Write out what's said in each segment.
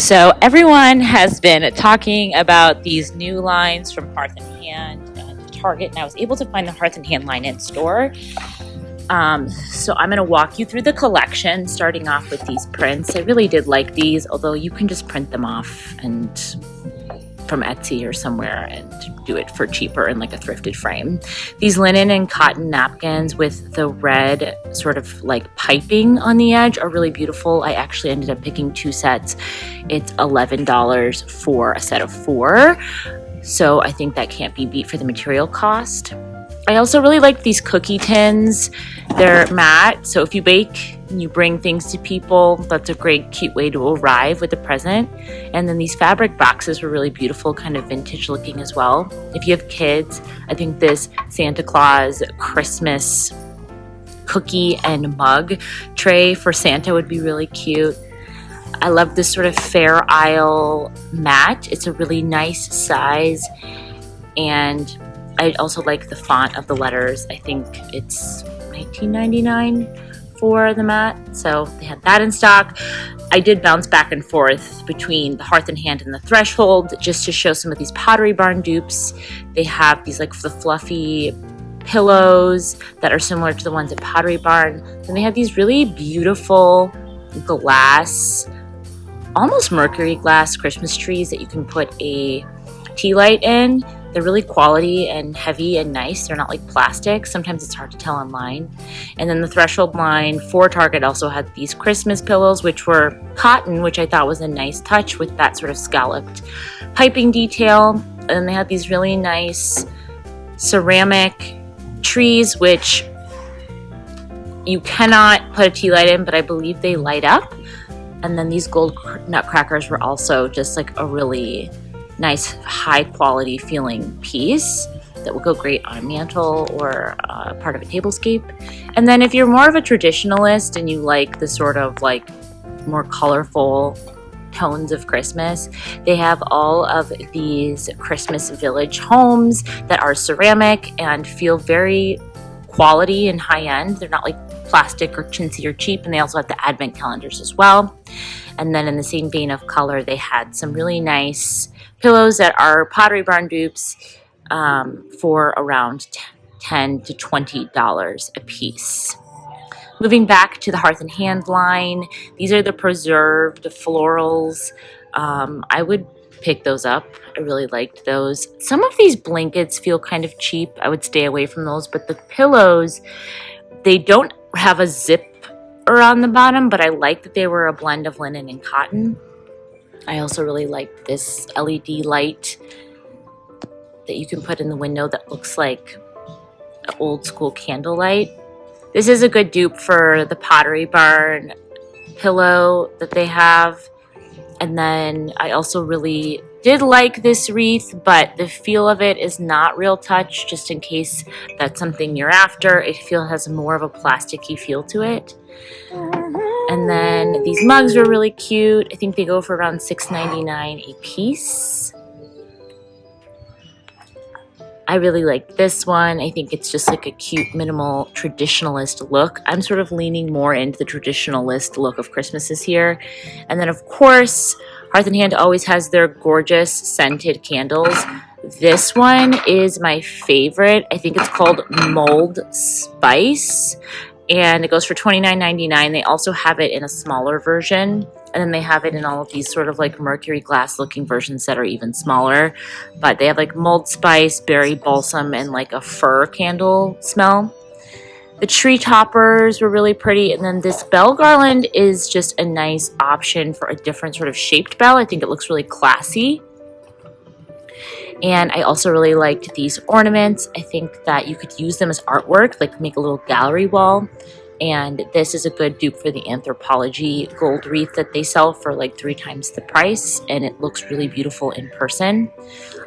So everyone has been talking about these new lines from Hearth and Hand and Target, and I was able to find the Hearth and Hand line in store. So I'm going to walk you through the collection, starting off with these prints. I really did like these, although you can just print them off and from Etsy or somewhere and do it for cheaper in like a thrifted frame. These linen and cotton napkins with the red sort of like piping on the edge are really beautiful. I actually ended up picking 2 sets. It's $11 for a set of 4. So I think that can't be beat for the material cost. I also really like these cookie tins. They're matte, so if you bake and you bring things to people, that's a great, cute way to arrive with a present. And then these fabric boxes were really beautiful, kind of vintage looking as well. If you have kids, I think this Santa Claus Christmas cookie and mug tray for Santa would be really cute. I love this sort of Fair Isle mat. It's a really nice size, and I also like the font of the letters. I think it's $19.99 for the mat, so they had that in stock. I did bounce back and forth between the Hearth and Hand and the Threshold just to show some of these Pottery Barn dupes. They have these like the fluffy pillows that are similar to the ones at Pottery Barn. Then they have these really beautiful glass, almost mercury glass Christmas trees that you can put a tea light in. They're really quality and heavy and nice. They're not like plastic. Sometimes it's hard to tell online. And then the Threshold line for Target also had these Christmas pillows, which were cotton, which I thought was a nice touch with that sort of scalloped piping detail. And then they had these really nice ceramic trees, which you cannot put a tea light in, but I believe they light up. And then these gold nutcrackers were also just like a really nice, high quality feeling piece that will go great on a mantle or part of a tablescape. And then if you're more of a traditionalist and you like the sort of like more colorful tones of Christmas, they have all of these Christmas village homes that are ceramic and feel very quality and high end. They're not like plastic or chintzy or cheap, and they also have the advent calendars as well. And then in the same vein of color, they had some really nice pillows that are Pottery Barn dupes for around $10 to $20 a piece. Moving back to the Hearth and Hand line, these are the preserved florals. I would pick those up. I really liked those. Some of these blankets feel kind of cheap. I would stay away from those, but the pillows, they don't have a zip around the bottom, but I like that they were a blend of linen and cotton. I also really like this LED light that you can put in the window that looks like an old school candlelight. This is a good dupe for the Pottery Barn pillow that they have. And then I also really did like this wreath, but the feel of it is not real touch, just in case that's something you're after. It has more of a plasticky feel to it. And then these mugs are really cute. I think they go for around $6.99 a piece. I really like this one. I think it's just like a cute, minimal, traditionalist look. I'm sort of leaning more into the traditionalist look of Christmases here. And then, of course, Hearth and Hand always has their gorgeous scented candles. This one is my favorite. I think it's called Mulled Spice, and it goes for $29.99. They also have it in a smaller version. And then they have it in all of these sort of like mercury glass looking versions that are even smaller. But they have like mulled spice, berry balsam, and like a fir candle smell. The tree toppers were really pretty. And then this bell garland is just a nice option for a different sort of shaped bell. I think it looks really classy. And I also really liked these ornaments. I think that you could use them as artwork, like make a little gallery wall. And this is a good dupe for the Anthropology gold wreath that they sell for like 3 times the price, and it looks really beautiful in person.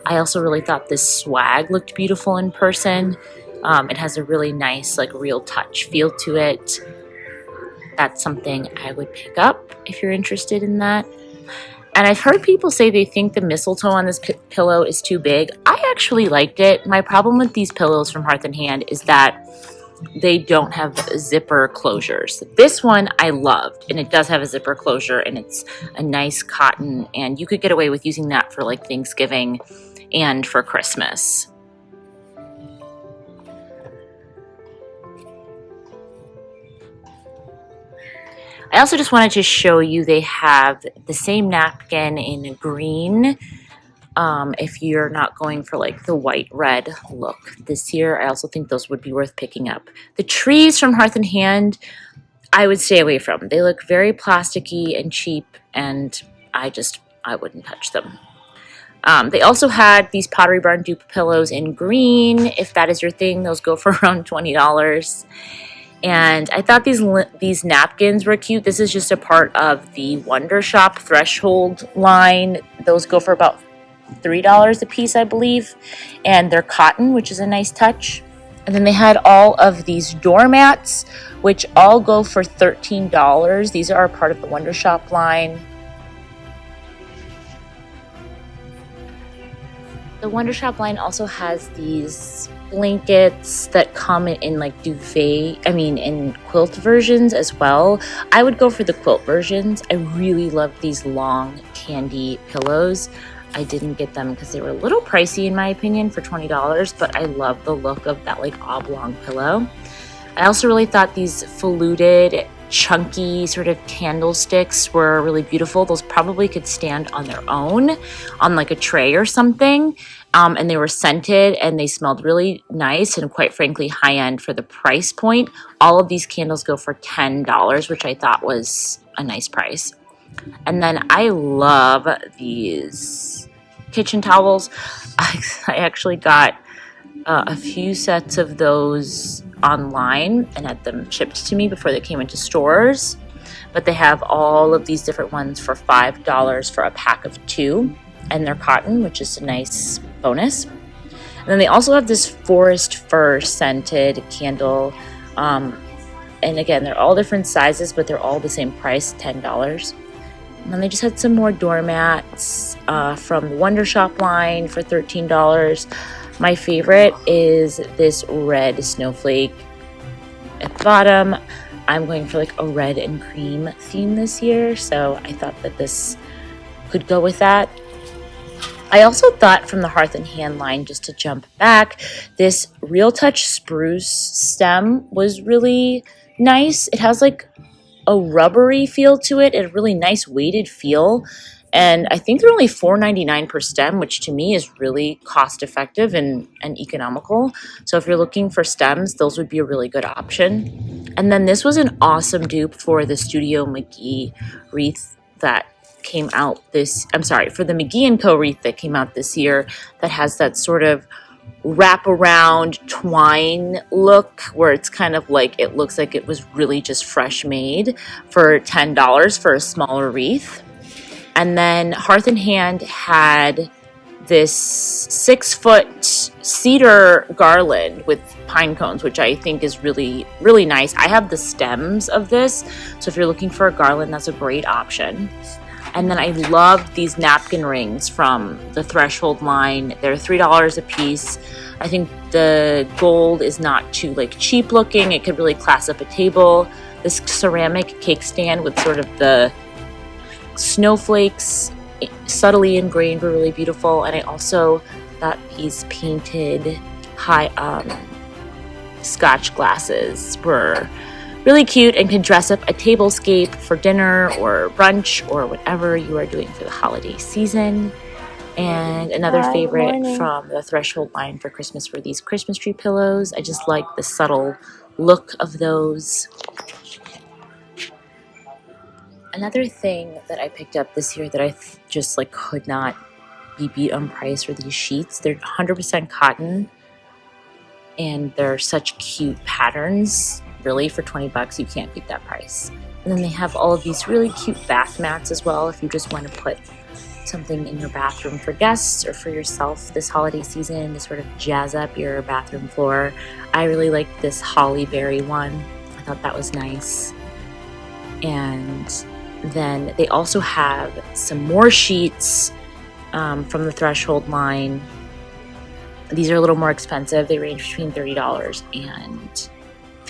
I also really thought this swag looked beautiful in person. It has a really nice like real touch feel to it. That's something I would pick up if you're interested in that. And I've heard people say they think the mistletoe on this pillow is too big. I actually liked it. My problem with these pillows from Hearth and Hand is that they don't have zipper closures. This one I loved, and it does have a zipper closure, and it's a nice cotton, and you could get away with using that for like Thanksgiving and for Christmas. I also just wanted to show you they have the same napkin in green. If you're not going for like the white red look this year, I also think those would be worth picking up. The trees from Hearth and Hand, I would stay away from. They look very plasticky and cheap, and I wouldn't touch them. They also had these Pottery Barn dupe pillows in green. If that is your thing, those go for around $20. And I thought these napkins were cute. This is just a part of the Wondershop Threshold line. Those go for about $3 a piece, I believe. And they're cotton, which is a nice touch. And then they had all of these doormats, which all go for $13. These are part of the Wondershop line. The Wondershop line also has these blankets that come in like in quilt versions as well. I would go for the quilt versions. I really love these long candy pillows. I didn't get them because they were a little pricey in my opinion for $20, but I love the look of that like oblong pillow. I also really thought these fluted, chunky sort of candlesticks were really beautiful. Those probably could stand on their own on like a tray or something. And they were scented and they smelled really nice and quite frankly high end for the price point. All of these candles go for $10, which I thought was a nice price. And then I love these kitchen towels. I actually got a few sets of those online and had them shipped to me before they came into stores. But they have all of these different ones for $5 for a pack of 2. And they're cotton, which is a nice bonus. And then they also have this forest fir scented candle. And again, they're all different sizes, but they're all the same price, $10. And then they just had some more doormats from the Wondershop line for $13. My favorite is this red snowflake at the bottom. I'm going for like a red and cream theme this year, so I thought that this could go with that. I also thought from the Hearth and Hand line, just to jump back, this Real Touch spruce stem was really nice. It has like a rubbery feel to it, a really nice weighted feel. And I think they're only $4.99 per stem, which to me is really cost effective and economical. So if you're looking for stems, those would be a really good option. And then this was an awesome dupe for the Studio McGee wreath that came out for the McGee & Co. wreath that came out this year that has that sort of wraparound twine look where it's kind of like it looks like it was really just fresh made for $10 for a smaller wreath. And then Hearth and Hand had this 6-foot cedar garland with pine cones, which I think is really, really nice. I have the stems of this, so if you're looking for a garland, that's a great option. And then I love these napkin rings from the Threshold line. They're $3 a piece. I think the gold is not too like cheap looking. It could really class up a table. This ceramic cake stand with sort of the snowflakes subtly ingrained were really beautiful. And I also thought these painted Scotch glasses were really cute and can dress up a tablescape for dinner or brunch or whatever you are doing for the holiday season. And another favorite from the Threshold line for Christmas were these Christmas tree pillows. I just like the subtle look of those. Another thing that I picked up this year that I just like could not be beat on price were these sheets. They're 100% cotton and they're such cute patterns. Really, for $20 you can't beat that price. And then they have all of these really cute bath mats as well if you just want to put something in your bathroom for guests or for yourself this holiday season to sort of jazz up your bathroom floor. I really liked this holly berry one. I thought that was nice. And then they also have some more sheets from the Threshold line. These are a little more expensive. They range between $30 and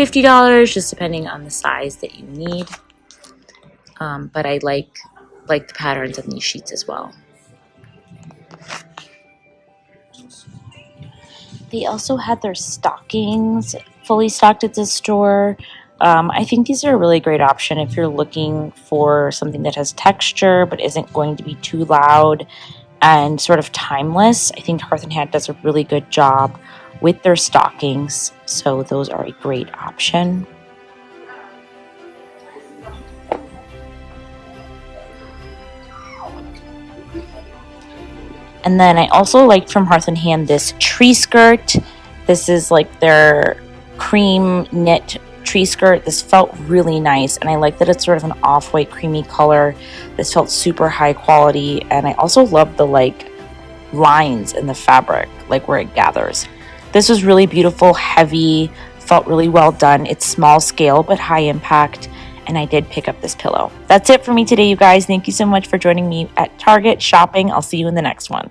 $50, just depending on the size that you need. But I like the patterns on these sheets as well. They also had their stockings fully stocked at this store. I think these are a really great option if you're looking for something that has texture but isn't going to be too loud and sort of timeless. I think Hearth and Hand does a really good job with their stockings, so those are a great option. And then I also liked from Hearth and Hand this tree skirt. This is like their cream knit tree skirt. This felt really nice, and I like that it's sort of an off-white creamy color. This felt super high quality, and I also love the like lines in the fabric, like where it gathers. This was really beautiful, heavy, felt really well done. It's small scale but high impact, and I did pick up this pillow. That's it for me today, you guys. Thank you so much for joining me at Target shopping. I'll see you in the next one.